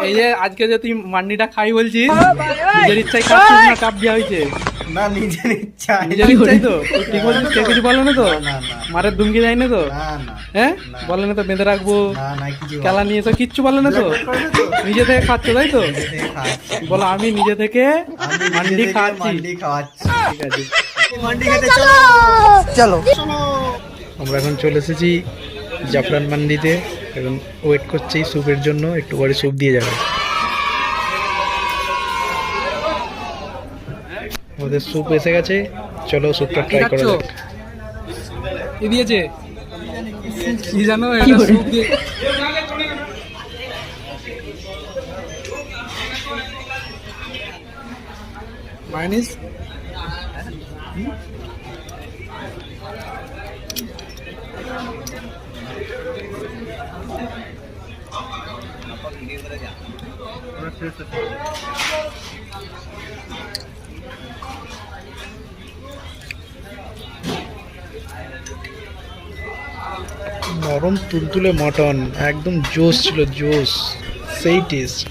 এই যে আজকে যে তুই মান্ডিটা খাই বলছিস, নিজের ইচ্ছায় খাচ্ছিস না চাপ দেওয়া হয়েছে? না, নিজের ইচ্ছা। নিজের ইচ্ছাই তো? তুই ঠিক বলছিস, কেউ কিছু বলে না তো? না না মারের দুমকি যায় না তো? না না হ্যাঁ, বলে না তো বেঁধে রাখবো, না না, কিছু খেলা নিয়ে এসো, কিচ্ছু বলে না তো? নিজে থেকে খাচ্ছ তাই তো? বলো আমি নিজে থেকে মান্ডি খাচ্ছি। মান্ডি খাওয়াচ্ছি। ঠিক আছে, মান্ডি খেতে চলো। চলো। আমরা এখন চলে এসেছি জাফরান মান্ডিতে। এখন ওয়েট করছি স্যুপের জন্য, একটু পরে স্যুপ দিয়ে যাবে। আমাদের স্যুপ এসে গেছে, চলো স্যুপটা ট্রাই করা যাক। কি দিয়েছে কি জানো? এটা স্যুপ দিয়ে মায়োনিজ। নরম তুলতুলে মটন, একদম জোস ছিল, জোস, সেই টেস্ট।